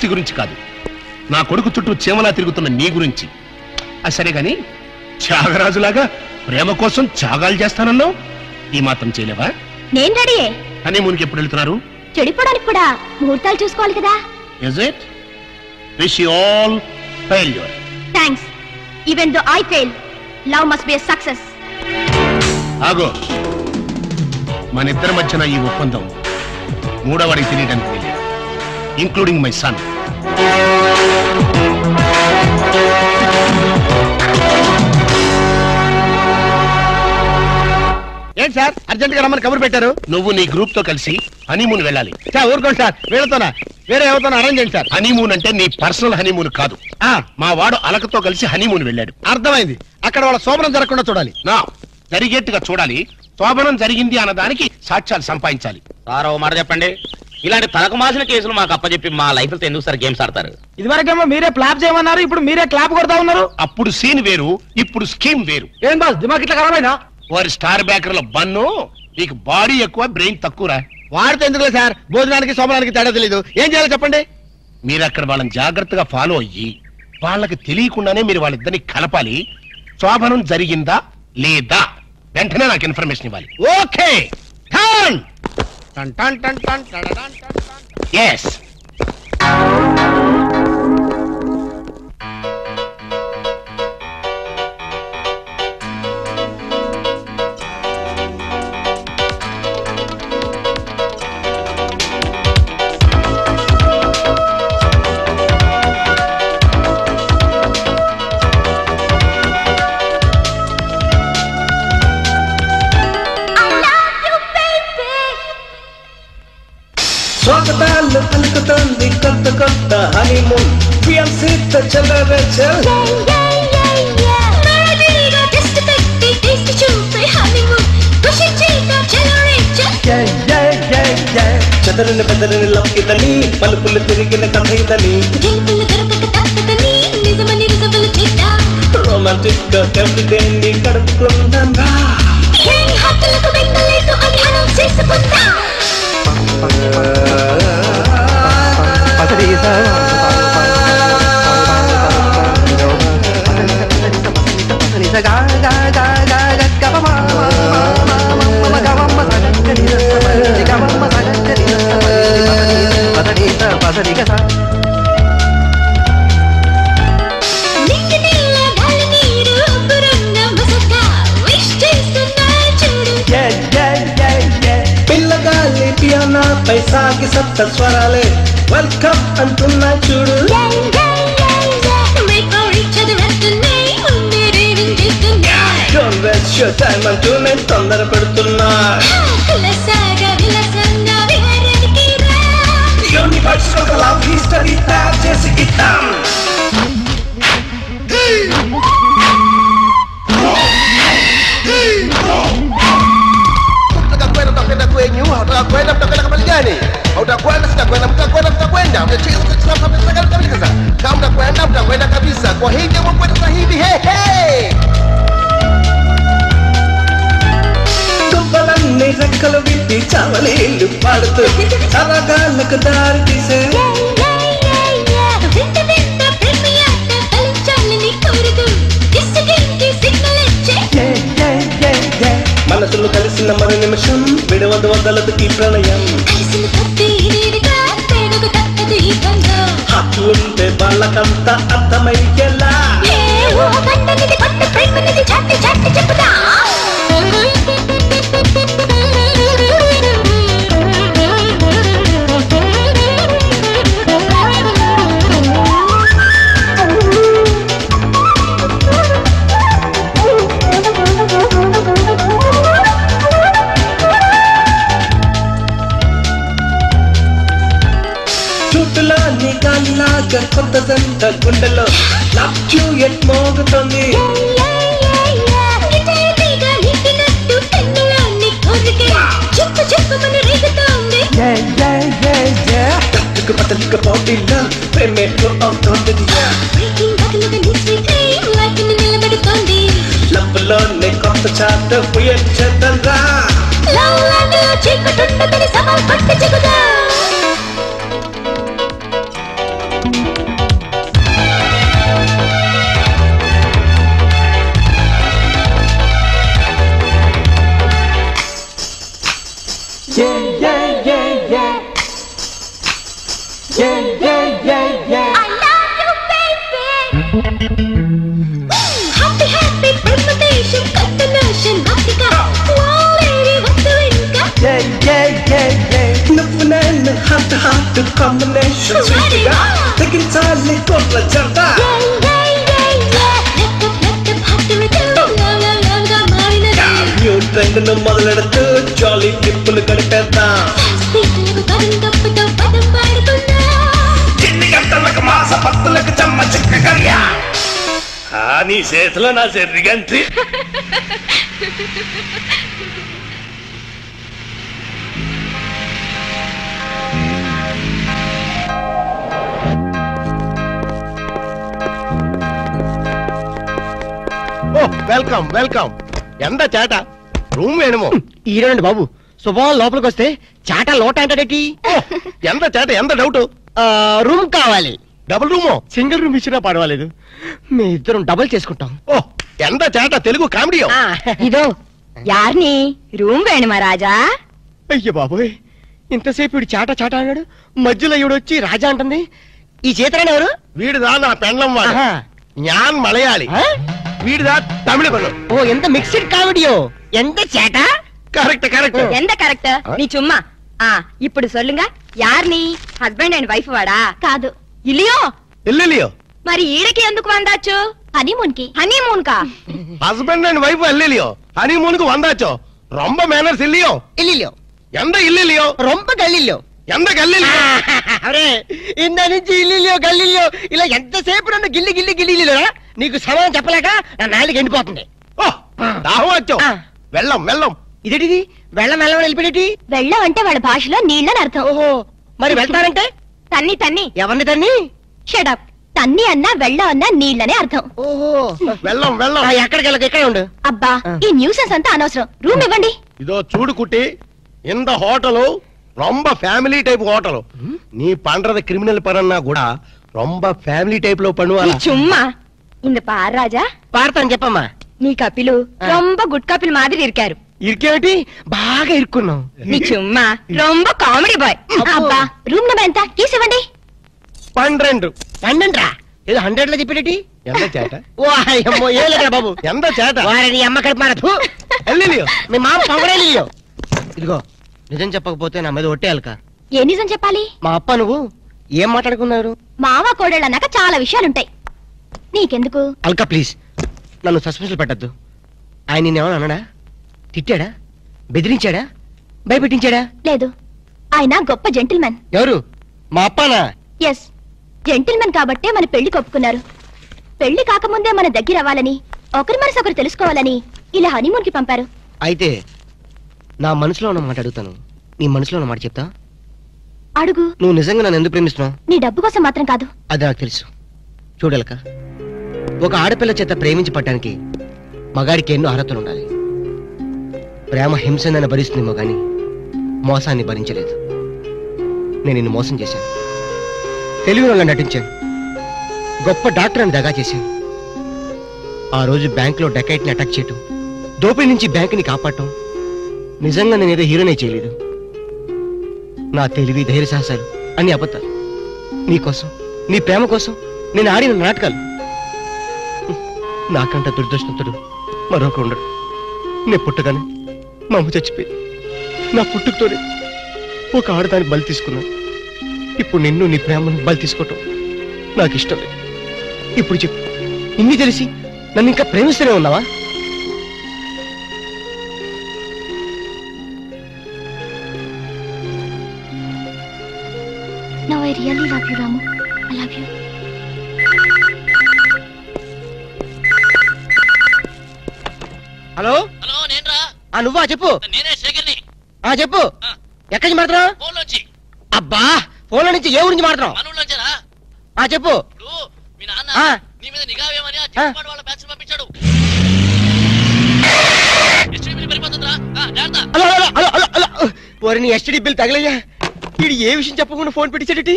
ఆస్తి గురించి కాదు, నా కొడుకు చుట్టూ చీమలా తిరుగుతున్న నీ గురించి. సరే గాని త్యాగరాజులాగా ప్రేమ కోసం త్యాగాలు చేస్తానన్నావు, ఈ మాత్రం చేయలేవా? నేను రెడీ. హనీమూన్కి ఎప్పుడు వెళ్తున్నారు? చెడిపోవడానికి కూడా ముహూర్తాలు చూసుకోవాలి కదా. Is it? Wish you all failure. Thanks. Even though I fail, love must be a success. ఆగో, మన ఇద్దరి మధ్యన ఈ ఒప్పందం మూడవడికి తెలియడానికి తెలియదు, ఇంక్లూడింగ్ మై సన్. ఏంటి సార్ అర్జెంట్ గా రమ్మని కబురు పెట్టారు? నువ్వు నీ గ్రూప్ తో కలిసి హనీమూన్ వెళ్ళాలి. ఊరుకోండి సార్, వీళ్ళతోనా వేరే ఎవరితోనా అరేంజ్ చేయండి సార్. హనీమూన్ అంటే నీ పర్సనల్ హనీమూన్ కాదు. మా వాడు అలకతో కలిసి హనీమూన్ వెళ్ళాడు. అర్థమైంది. అక్కడ వాళ్ళ శోభనం జరగకుండా చూడాలి. నా జరిగేట్టుగా చూడాలి. శోభనం జరిగింది అన్నదానికి సాక్ష్యాలు సంపాదించాలి. సార్ ఓ మాట చెప్పండి, ఇలాంటి తలకు మాసిన కేసులు మాకు అప్పచెప్పి మా లైఫ్ తో ఎందుకు సార్ గేమ్స్ ఆడతారు? ఇదివరకేమో మీరే క్లాప్ చేయమన్నారు, ఇప్పుడు మీరే క్లాప్ కొడతా ఉన్నారు. అప్పుడు సీన్ వేరు, ఇప్పుడు స్కీమ్ వేరు. ఏం బాస్ దిమాగ్ ఇట్లా ఖరాబైనా? వారి స్టార్ బ్యాకర్ల బన్ను, నీకు బాడీ ఎక్కువ బ్రెయిన్ తక్కువరా. వాడితే ఎందుకులే సార్, భోజనానికి శోభనానికి తేడా తెలీదు. ఏం చేయాలో చెప్పండి. మీరు అక్కడ వాళ్ళని జాగ్రత్తగా ఫాలో అయ్యి వాళ్ళకి తెలియకుండానే మీరు వాళ్ళిద్దరిని కలపాలి. శోభనం జరిగిందా లేదా వెంటనే నాకు ఇన్ఫర్మేషన్ ఇవ్వాలి. ఓకే. ఎస్. స్వాగతాలు పలుకుతోంది కొత్త కొత్త హనీమూన్. ఫియాన్సీతో చెలరేచల్ చెదరని బెదరని లవ్ ఇదని, పలుపులు తిరిగిన కథ ఇదని, రొమాంటిక్ గా ఎవ్రీడే ని గడుపుకుందాం రా. పిల్లగాలి పియానా పై సాగి సప్త స్వరాలే వెల్కమ్ అంటున్నా చూడు. Don't waste your time అంటూ నేను తొందర పెడుతున్నా. యూనివర్స్ ఒక లవ్ హిస్టరీ తయారు చేసి ఇద్దాం. Utakwenda sitakwenda, mtakwenda, mtacheza kabisa kabisa. Kama mtakwenda kabisa. Kwa hivyo mkwenda sasa hivi, hey. తువ్వలన్నీ రెక్కలు విప్పి చావలేళ్ళు పాడుతూ సరగాళ్ళకు దారి తీసే మనసులు కలిసిన మరు నిమిషం విడవదు వదలదు ఈ ప్రళయం. హక్కు ఉంటే వాళ్ళకంతా అర్థమయ్యేలా చుట్టులో నీ కళ్ళాగా కొత్త జంట గుండెలో లవ్ డ్యూయెట్ మోగుతుంది. పతలిక పోటీలో ప్రేమేట్లో అవుతోంది. లవ్లోనే కొత్త చాట పుయచ్చంద్రా. Combination sweet గా తగ్గించాలి కోట్ల జంట న్యూ ట్రెండ్ ను మొదలెడుతూ జాలీ ట్రిప్పులు గడిపేద్దాం ఎన్ని గంటలకు మాస పత్తులకు చెమ్మ చిక్క కర్యా నీ చేతిలో నా చెర్రిగంటి వెల్కమ్ వెల్కమ్ ఎంత చాట రూమ్ వేణుమో ఈరోండి బాబు శుభం లోపలికి వస్తే చాట లోట అంటాడేటి ఎంత చాట ఎంత డౌట్ రూమ్ కావాలి డబుల్ రూమో సింగిల్ రూమ్ ఇచ్చినా పర్వాలేదు మీ ఇద్దరం డబుల్ చేసుకుంటాం ఓ ఎంత చాట తెలుగు కామెడీ ఇదో యార్ని రూమ్ వేణుమా రాజా అయ్య బాబోయ్ ఇంతసేపు ఇడు చాట చాట అన్నాడు మధ్యలో ఇవిడు వచ్చి రాజా అంటుంది ఈ చేతరాని ఎవరు వీడిదా నా పెండ్లం వాడు జ్ఞాన్ మలయాళి వీడిదా తమిళ పనులు ఓ ఎంత మిక్స్డ్ కామెడియో ఎంత చేట కరెక్ట్ కరెక్ట్ ఎంత కరెక్ట్ నీ చుమ్మా ఇప్పుడు సొల్లుంగ యార్ని హస్బెండ్ అండ్ వైఫ్ వాడా కాదు ఇల్లియో ఇల్లియో మరి ఈడకి ఎందుకు వందాచ్చు హనీమూన్ కా హస్బెండ్ అండ్ వైఫ్ ఇల్లియో హనీమూన్ కు వందాచో రొంబ మేనర్స్ ఇల్లియో ఇల్లిలో ఎంత ఇల్లియో రొంప గల్లిలో ఎంత గల్లియో అరే ఇంద నుంచి ఇల్లిలో గల్లిలో ఇలా ఎంతసేపు నన్ను గిల్లి గిల్లి గిల్లిలో నీకు సమయం చెప్పలేక నా నాలుగు ఎండిపోతుంది ఓ దాహం వచ్చో వెళ్ళం వెళ్ళం ఇదేటిది వెళ్ళం వెళ్ళం వెళ్ళిపోయేటి వెళ్ళం అంటే వాళ్ళ భాషలో నీళ్ళని అర్థం ఓహో మరి వెళ్తారంటే తన్ని తన్ని ఎవరిని తన్ని షడప్ తన్ని అన్నా వెళ్ళం అన్నా నీళ్ళనే అర్థం ఓహో వెళ్ళం వెళ్ళం ఎక్కడికి వెళ్ళక ఇక్కడే ఉండు అబ్బా ఈ న్యూసెన్స్ అంతా అనవసరం రూమ్ ఇవ్వండి ఇదో చూడు కుట్టి இந்த ஹோட்டலு ரொம்ப ஃபேமிலி டைப் ஹோட்டலு நீ பண்றது கிரிமினல் பரன்னா கூட ரொம்ப ஃபேமிலி டைப்ல பண்ணுவாங்க சும்மா இந்த பார் ராஜா పాడతాను చెప్పమ్మా నీ కపిలు రొంబ గుడ్ కపిల్ మాదిరి ఇరికారు ఇరికేమిటి బాగా ఇరుక్కున్నాం నీ చుమ్మా రొంబ కామెడీ బాయ్ అబ్బా రూమ్ నెంబర్ ఎంత కీస్ ఇవ్వండి 12 పండండ్రా ఏదో 100 లో చెప్పేటి ఎంత చేట ఓ అయ్యమ్మో ఏలేరా బాబు ఎంత చేట వారిని అమ్మ కడుపు మారదు ఎల్లిలియో మీ మామ పొగడేలియో ఇదిగో నిజం చెప్పకపోతే నా మీద ఒట్టేయాలక ఏ నిజం చెప్పాలి మా అప్ప నువ్వు ఏం మాట్లాడుకున్నారు మావ కోడళ్ళు అన్నాక చాలా విషయాలుంటాయి నీకెందుకు అల్కా ప్లీజ్ నన్ను సస్పెన్షన్ పెట్టద్దు ఆయన నిన్నేమన్నా అన్నాడా తిట్టాడా బెదిరించాడా భయపెట్టించాడా లేదు ఆయన గొప్ప జెంటిల్మెన్ ఎవరు మా అప్పనా ఎస్ జెంటిల్మెన్ కాబట్టే మన పెళ్లి కొప్పుకున్నారు పెళ్లి కాకముందే మన దగ్గర అవ్వాలని ఒకరి మనసు ఒకరు తెలుసుకోవాలని ఇలా హనీమూన్ కి పంపారు అయితే నా మనసులో ఉన్న మాట అడుగుతాను నీ మనసులో ఉన్న మాట చెప్తా అడుగు నువ్వు నిజంగా నన్ను ఎందుకు ప్రేమిస్తున్నావు నీ డబ్బు కోసం మాత్రం కాదు అది నాకు తెలుసు చూడలక ఒక ఆడపిల్ల చేత ప్రేమించి పడ్డానికి మగాడికి ఎన్నో అర్హతలు ఉండాలి ప్రేమ హింసనని భరిస్తుందేమో గాని మోసాన్ని భరించలేదు నేను నిన్ను మోసం చేశాను తెలివిలో నటించాను గొప్ప డాక్టర్ అని దగా చేశాను ఆ రోజు బ్యాంకులో డకైట్ని అటాక్ చేయటం దోపిడీ నుంచి బ్యాంకుని కాపాడటం నిజంగా నేనేదో హీరోనే చేయలేదు నా తెలివి ధైర్య సాహసాలు అన్ని అబద్ధాలు నీకోసం నీ ప్రేమ కోసం నేను ఆడిన నాటకాలు నాకంట దుర్దృష్టంతుడు మరొక ఉండడు నేను పుట్టగానే మా అమ్మ చచ్చిపోయి నా పుట్టుకతోనే ఒక ఆడదాన్ని బలి తీసుకున్నాను ఇప్పుడు నిన్ను నీ ప్రేమను బలి తీసుకోవటం నాకు ఇష్టం లేదు ఇప్పుడు చెప్పు ఇన్ని తెలిసి నన్ను ఇంకా ప్రేమిస్తూనే ఉన్నావా No, I really love you, Ramu. I love you. Hello hello నేనురా నువ్వా చెప్పు నేనే శేఖర్ని చెప్పు ఎక్కడి నుంచి మాట్లాడుతున్నావు ఫోన్ నుంచి అబ్బా ఫోన్ల నుంచి ఏ ఊరించి మాట్లాడుతున్నావు మనూళ్ళొంచారా చెప్పు ఇప్పుడు మీ నాన్న ఆ. నీ మీద నిఘా వేయమని ఆ చిన్నపాడు వాళ్ళ బ్యాచ్ పంపించాడు ఎస్టీడీ బిల్ పడిపోతుందిరా జాగ్రత్త hello hello hello hello hello ఓరి నీ ఎస్టీడీ బిల్ తగలయ్యా వీడు ఏ విషయం చెప్పకుండా ఫోన్ పెట్టించాడటి